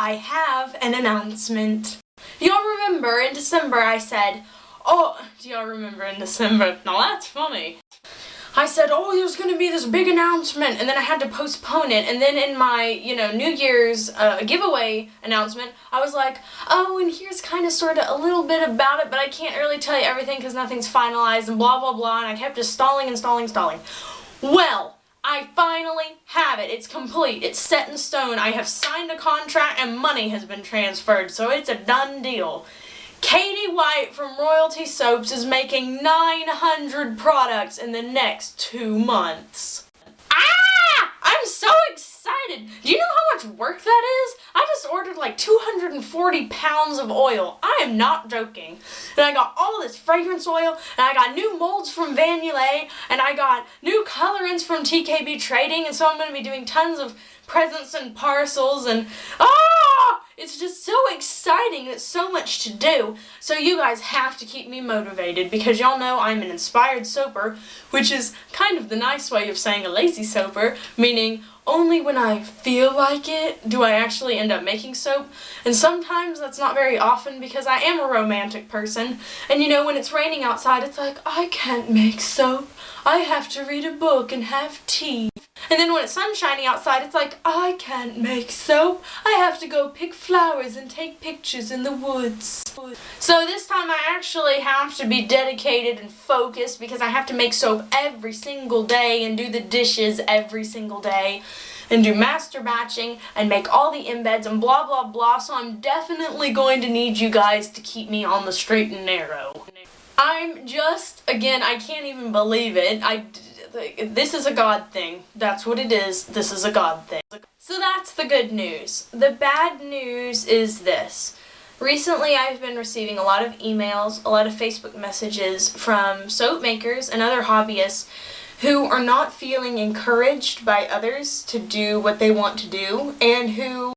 I have an announcement. Y'all remember in December I said, oh, do y'all remember in December? Now that's funny. I said, oh, there's going to be this big announcement, and then I had to postpone it, and then in my, New Year's giveaway announcement, I was like, oh, and here's kind of sort of a little bit about it, but I can't really tell you everything because nothing's finalized, and blah, blah, blah, and I kept just stalling and stalling and stalling. Well, I finally have it. It's complete. It's set in stone. I have signed a contract, and money has been transferred, so it's a done deal. Katie White from Royalty Soaps is making 900 products in the next 2 months. Ah! I'm so excited! Do you know how much work that is? I just ordered like 240 pounds of oil. I am not joking. And I got all this fragrance oil, and I got new molds from Vanulay, and I got new colorants from TKB Trading, and so I'm going to be doing tons of presents and parcels, and it's just so exciting. It's so much to do. So you guys have to keep me motivated because y'all know I'm an inspired soaper, which is kind of the nice way of saying a lazy soaper, meaning only when I feel like it do I actually end up making soap. And sometimes that's not very often because I am a romantic person. And when it's raining outside, it's like, I can't make soap. I have to read a book and have tea. And then when it's sunshiny outside, it's like, I can't make soap. I have to go pick flowers and take pictures in the woods. So this time I actually have to be dedicated and focused because I have to make soap every single day and do the dishes every single day and do master batching and make all the embeds and blah blah blah. So I'm definitely going to need you guys to keep me on the straight and narrow. I'm just, again, I can't even believe it. This is a God thing. That's what it is. This is a God thing. So that's the good news. The bad news is this. Recently I've been receiving a lot of emails, a lot of Facebook messages from soap makers and other hobbyists who are not feeling encouraged by others to do what they want to do, and who,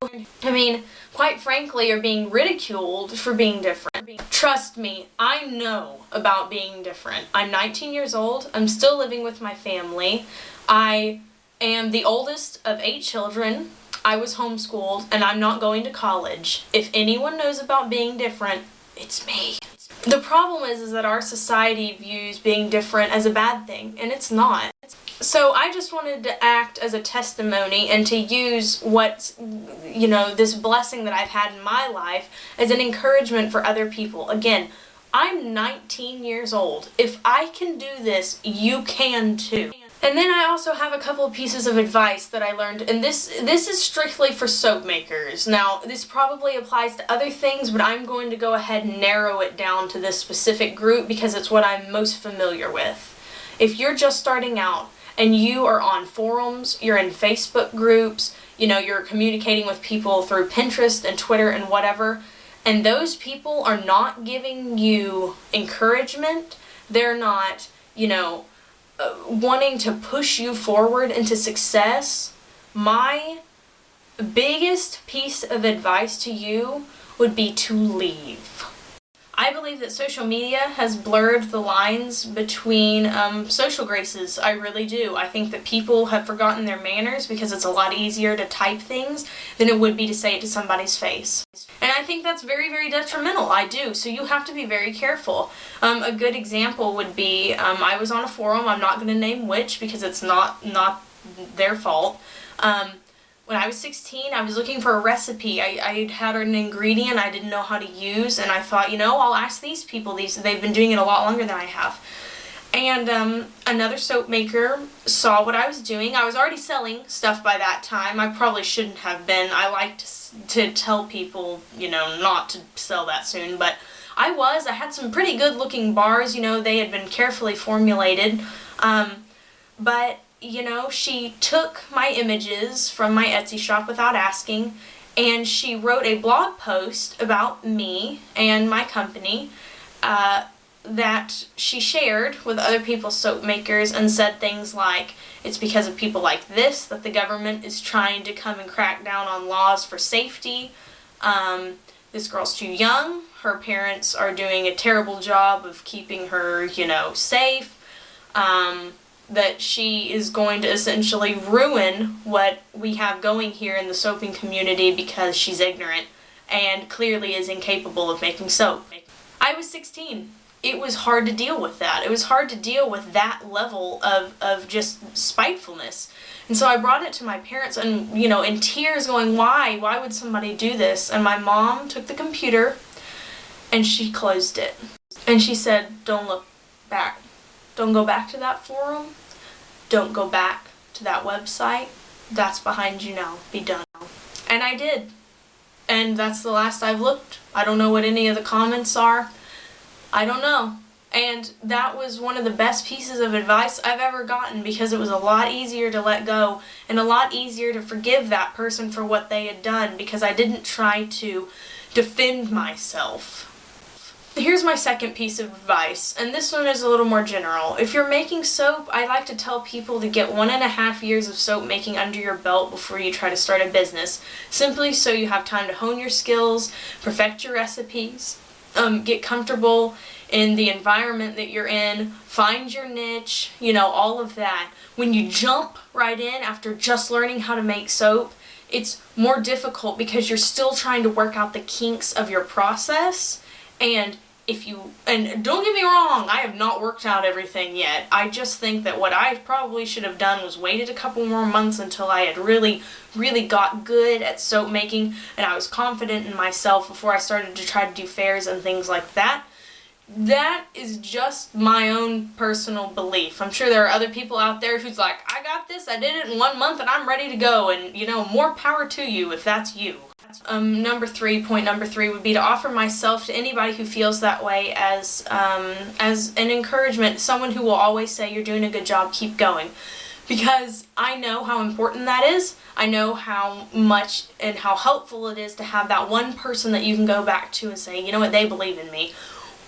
quite frankly, are being ridiculed for being different. Trust me, I know about being different. I'm 19 years old. I'm still living with my family. I am the oldest of 8 children. I was homeschooled, and I'm not going to college. If anyone knows about being different, it's me. The problem is that our society views being different as a bad thing, and it's not. So I just wanted to act as a testimony and to use this blessing that I've had in my life as an encouragement for other people. Again, I'm 19 years old. If I can do this, you can too. And then I also have a couple of pieces of advice that I learned, and this is strictly for soap makers. Now, this probably applies to other things, but I'm going to go ahead and narrow it down to this specific group because it's what I'm most familiar with. If you're just starting out and you are on forums, you're in Facebook groups, you're communicating with people through Pinterest and Twitter and whatever, and those people are not giving you encouragement, they're not, wanting to push you forward into success, my biggest piece of advice to you would be to leave. I believe that social media has blurred the lines between social graces. I really do. I think that people have forgotten their manners because it's a lot easier to type things than it would be to say it to somebody's face. And I think that's very, very detrimental. I do. So you have to be very careful. A good example would be, I was on a forum, I'm not going to name which because it's not their fault. When I was 16, I was looking for a recipe. I had an ingredient I didn't know how to use, and I thought, I'll ask these people. They've been doing it a lot longer than I have. And another soap maker saw what I was doing. I was already selling stuff by that time. I probably shouldn't have been. I like to tell people, not to sell that soon, but I had some pretty good looking bars, they had been carefully formulated, but she took my images from my Etsy shop without asking, and she wrote a blog post about me and my company that she shared with other people's soap makers and said things like, it's because of people like this that the government is trying to come and crack down on laws for safety. This girl's too young. Her parents are doing a terrible job of keeping her, safe. that she is going to essentially ruin what we have going here in the soaping community because she's ignorant and clearly is incapable of making soap. I was 16. It was hard to deal with that. It was hard to deal with that level of just spitefulness. And so I brought it to my parents and, you know, in tears going, why? Why would somebody do this? And my mom took the computer and she closed it. And she said, don't look back. Don't go back to that forum. Don't go back to that website. That's behind you now. Be done. And I did. And that's the last I've looked. I don't know what any of the comments are. I don't know. And that was one of the best pieces of advice I've ever gotten, because it was a lot easier to let go and a lot easier to forgive that person for what they had done, because I didn't try to defend myself. Here's my second piece of advice, and this one is a little more general. If you're making soap, I like to tell people to get 1.5 years of soap making under your belt before you try to start a business, simply so you have time to hone your skills, perfect your recipes, get comfortable in the environment that you're in, find your niche, you know, all of that. When you jump right in after just learning how to make soap, it's more difficult because you're still trying to work out the kinks of your process. And don't get me wrong, I have not worked out everything yet. I just think that what I probably should have done was waited a couple more months until I had really got good at soap making and I was confident in myself before I started to try to do fairs and things like that. That is just my own personal belief. I'm sure there are other people out there who's like, I got this, I did it in 1 month and I'm ready to go, and you know, more power to you if that's you. Point number three would be to offer myself to anybody who feels that way as an encouragement, someone who will always say, you're doing a good job, keep going. Because I know how important that is. I know how much and how helpful it is to have that one person that you can go back to and say, you know what, they believe in me.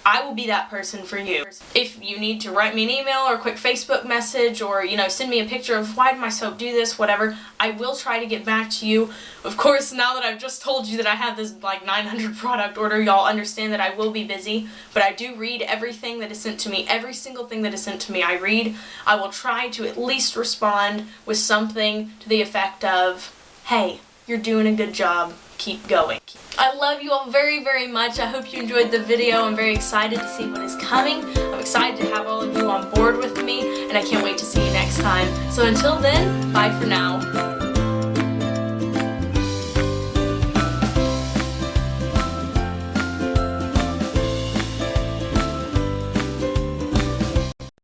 I will be that person for you. If you need to write me an email or a quick Facebook message, or, you know, send me a picture of why did my soap do this, whatever, I will try to get back to you. Of course, now that I've just told you that I have this like 900 product order, y'all understand that I will be busy, but I do read everything that is sent to me. Every single thing that is sent to me I read. I will try to at least respond with something to the effect of, hey, you're doing a good job, keep going. I love you all very, very much. I hope you enjoyed the video. I'm very excited to see what is coming. I'm excited to have all of you on board with me, and I can't wait to see you next time. So until then, bye for now.